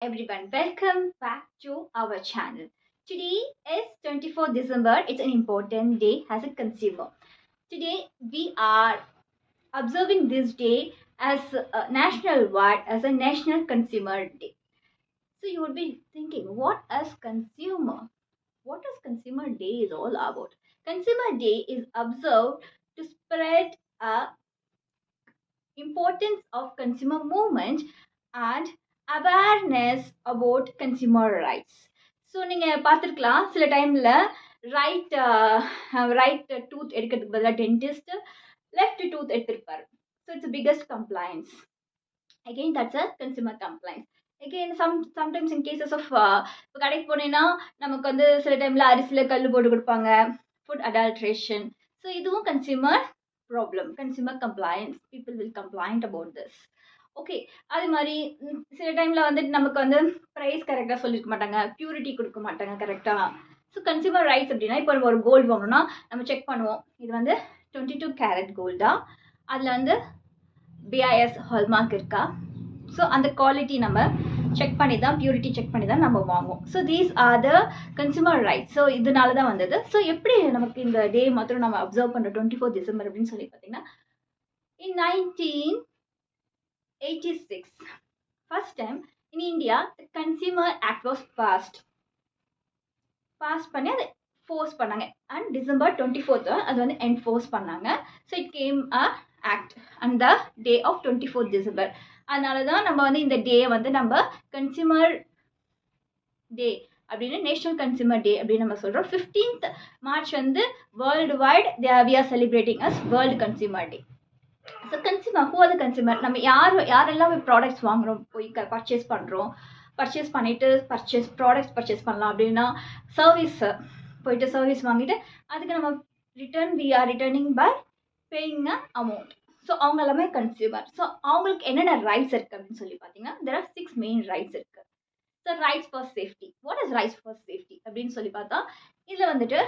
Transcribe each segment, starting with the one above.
Everyone, welcome back to our channel. Today is 24th December. It's an important day as a consumer. Today we are observing this day as a national wide as a National Consumer Day. So you would be thinking, what is consumer? What is Consumer Day is all about? Consumer Day is observed to spread a importance of consumer movement and awareness about consumer rights. So நீங்கள் பார்த்துருக்கலாம் சில டைமில் right right tooth எடுக்கிறதுக்கு பதிலாக dentist left tooth எடுத்திருப்பாரு. So it's biggest complaints. Again that's a consumer complaints. Again sometimes in cases of இப்போ கடைக்கு போனீங்கன்னா நமக்கு வந்து சில டைமில் அரிசியில் கல் போட்டு கொடுப்பாங்க, ஃபுட் அடல்ட்ரேஷன். ஸோ இதுவும் consumer problem, consumer compliance. People will complaint about this. Okay, அது மாதிரி சில டைமில் வந்துட்டு நமக்கு வந்து ப்ரைஸ் கரெக்டாக சொல்லியிருக்க மாட்டாங்க, பியூரிட்டி கொடுக்க மாட்டாங்க கரெக்டாக. ஸோ கன்சியூமர் ரைட்ஸ் அப்படின்னா இப்போ நம்ம ஒரு கோல்டு வாங்கணும்னா நம்ம செக் பண்ணுவோம், இது வந்து 22 கேரட் கோல்டா, அதில் வந்து பிஐஎஸ் ஹால்மார்க் இருக்கா. ஸோ அந்த குவாலிட்டி நம்ம செக் பண்ணி தான், பியூரிட்டி செக் பண்ணி தான் நம்ம வாங்குவோம். So these are the consumer rights. So இதனால தான் வந்தது. ஸோ எப்படி நமக்கு இந்த டே மாத்திரம் நம்ம அப்சர்வ் பண்ணுறோம் 24th December அப்படின்னு சொல்லி பார்த்தீங்கன்னா, in 1986 first time in India the Consumer Act was passed பண்ணி அதை ஃபோர்ஸ் பண்ணாங்க. அண்ட் December 24th அது வந்து என்ஃபோர்ஸ் பண்ணாங்க. So it came a act and the day of 24th December. அதனால தான் நம்ம வந்து இந்த டே வந்து நம்ம கன்சியூமர் டே அப்படின்னு, நேஷனல் கன்சியூமர் டே அப்படின்னு நம்ம சொல்கிறோம். 15th March வந்து world wide we are celebrating as world consumer day. So consumer, who are the consumer? நம்ம யாரெல்லாம் ப்ராடக்ட்ஸ் வாங்குகிறோம், போய் பர்ச்சேஸ் பண்ணுறோம், பர்ச்சேஸ் பண்ணிவிட்டு ப்ராடக்ட்ஸ் பர்ச்சேஸ் பண்ணலாம். அப்படின்னா சர்வீஸ் போயிட்டு சர்வீஸ் வாங்கிட்டு அதுக்கு நம்ம we are returning by paying a amount. So அவங்க எல்லாமே கன்சியூமர். ஸோ அவங்களுக்கு என்னென்ன ரைட்ஸ் இருக்குது அப்படின்னு சொல்லி பார்த்தீங்கன்னா, தெர் ஆர் 6 மெயின் ரைட்ஸ் இருக்குது. So rights for safety. What is rights for safety அப்படின்னு சொல்லி பார்த்தா, இதில் வந்துட்டு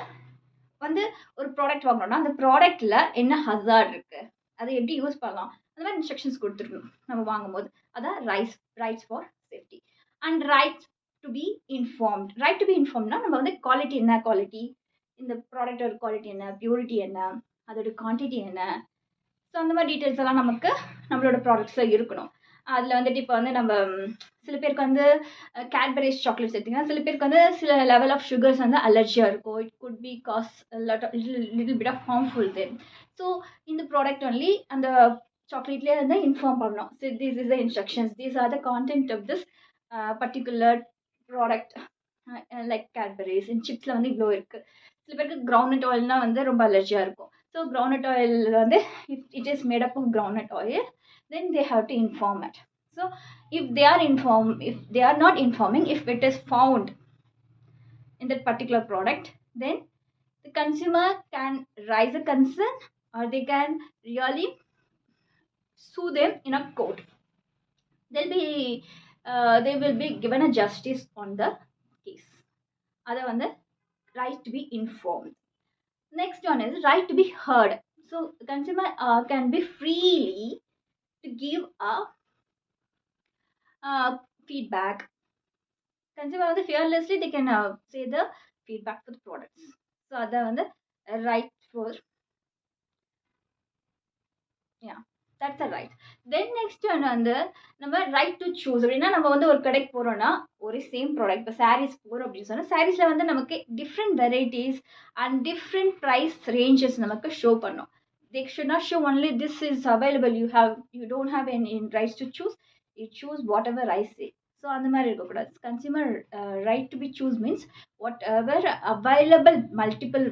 வந்து ஒரு ப்ராடக்ட் வாங்கணும்னா அந்த ப்ராடக்டில் என்ன ஹசார்ட் இருக்குது, அதை எப்படி யூஸ் பண்ணலாம், அந்த மாதிரி இன்ஸ்ட்ரக்ஷன்ஸ் கொடுத்துருக்கணும் நம்ம வாங்கும்போது. அதான் rights for safety. And rights to be informed. Right to be இன்ஃபார்ம்னா நம்ம வந்து குவாலிட்டி என்ன, குவாலிட்டி இந்த ப்ராடக்டோட குவாலிட்டி என்ன, பியூரிட்டி என்ன, அதோட குவான்டிட்டி என்ன, ஸோ அந்த மாதிரி டீட்டெயில்ஸ் எல்லாம் நமக்கு நம்மளோட ப்ராடக்ட்ஸில் இருக்கணும். அதில் வந்துட்டு இப்போ வந்து நம்ம சில பேருக்கு வந்து கேட்பரிஸ் சாக்லேட்ஸ் எடுத்திங்கன்னா சில பேருக்கு வந்து சில லெவல் ஆஃப் சுகர்ஸ் வந்து அலர்ஜியாக இருக்கும். It could be cause little bit of harmful then. So இந்த ப்ராடக்ட் ஒன்லி அந்த சாக்லேட்லேயே வந்து இன்ஃபார்ம் பண்ணணும். So this is the instructions, these are the content of this particular product. Like Cadbury's in சிப்ஸில் வந்து இவ்வளோ இருக்குது. சில பேருக்கு கிரவுண்ட்நட் ஆயில்னால் வந்து ரொம்ப அலர்ஜியாக இருக்கும். So groundnut oil வந்து if it is made up of groundnut oil, then they have to inform it. So if they are not informing, if it is found in that particular product, then the consumer can raise a concern or they can really sue them in a court. They will be given a justice on the case. Other one, the right to be informed. Next one is right to be heard. So consumer can be freely to give a feedback. Consumer வந்து fearlessly they can say the feedback for the products. So அதான் வந்து right for, yeah, that's a right. Then next one வந்து நம்ம right to choose. அப்படின்னா நம்ம வந்து ஒரு கடைக்கு போகிறோன்னா ஒரே சேம் ப்ராடக்ட், இப்போ சாரீஸ் போகிறோம் அப்படின்னு சொன்னால் சாரீஸில் வந்து நமக்கு different varieties and different price ranges நமக்கு ஷோ பண்ணும். They should not show only this is available, you don't have any rights to choose, you choose whatever I say. So அந்த மாதிரி இருக்கக்கூடாது. Consumer right to be choose means what ever available multiple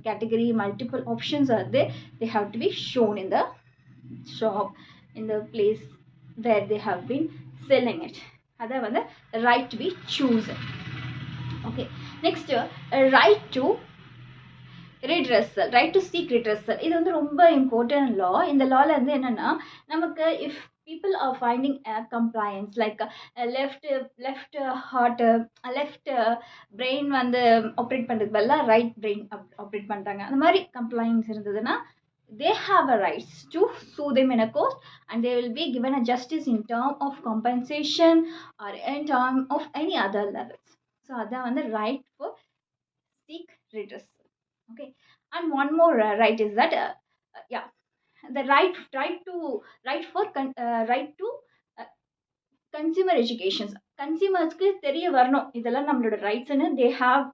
category, multiple options are they have to be shown in the shop, in the place where they have been selling it. அதான் வந்து right to be chosen. Okay, next right to redressal, right to seek redressal. இது வந்து ரொம்ப important லா. இந்த லாவில் வந்து என்னென்னா நமக்கு if people are finding a compliance like left heart, left brain வந்து ஆப்ரேட் பண்ணுறதுக்கு பதிலாக ரைட் பிரெயின் ஆப்ரேட் பண்ணுறாங்க, அந்த மாதிரி கம்ப்ளைண்ட்ஸ் இருந்ததுன்னா they have a rights to sue them in a court, and they will be given a justice in term of compensation or in term of any other levels. So அதான் வந்து right for seek redress. Okay, and one more right is that yeah, the right for right to uh, consumer education. கன்சியூமர்ஸ்க்கு தெரிய வரணும் இதெல்லாம் நம்மளோட ரைட்ஸ்னு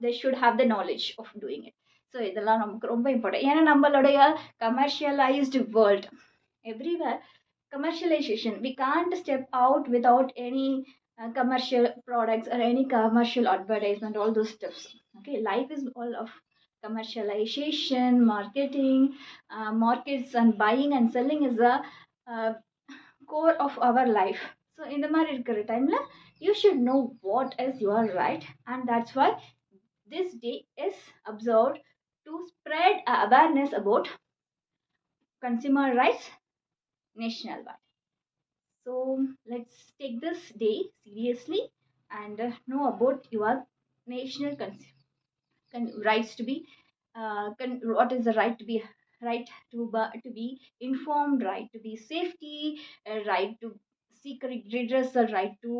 they should have the knowledge of doing it. So இதெல்லாம் நமக்கு ரொம்ப important. ஏன்னா நம்மளுடைய commercialised world everywhere commercialization, we can't step out without any commercial products or any commercial advertisement, all those stuffs. Okay, life is all of commercialization, marketing, markets, and buying and selling is the uh, core of our life. So in the மாதிரி இருக்கிற டைம்ல you should know what is your right, and that's why this day is observed to spread awareness about consumer rights nationwide. So let's take this day seriously and know about your national rights to be what is the right to be right to be informed, right to be safety, right to seek redressal, right to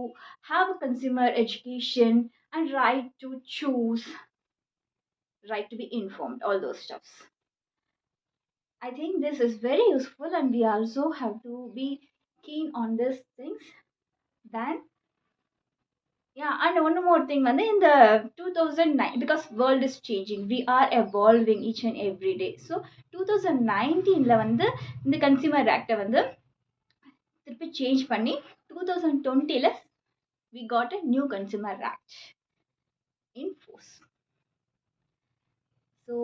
have a consumer education, and right to choose, right to be informed, all those stuffs. I think this is very useful, and we also have to be keen on these things. Then, yeah, and one more thing, வந்து in the 2009, because world is changing, we are evolving each and every day. So 2019ல வந்து இந்த consumer ஆக்டை வந்து திருப்பி change பண்ணி 2020ல we got a new consumer act in force. So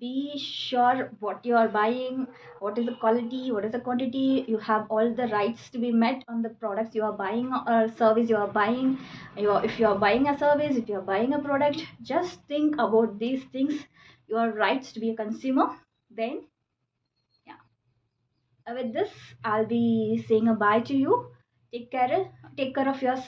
be sure what you are buying, what is the quality, what is the quantity. You have all the rights to be met on the products you are buying or service you are buying. If you are buying a service, if you are buying a product, just think about these things, your rights to be a consumer. Then yeah, with this I'll be saying a bye to you. Take care of yourself.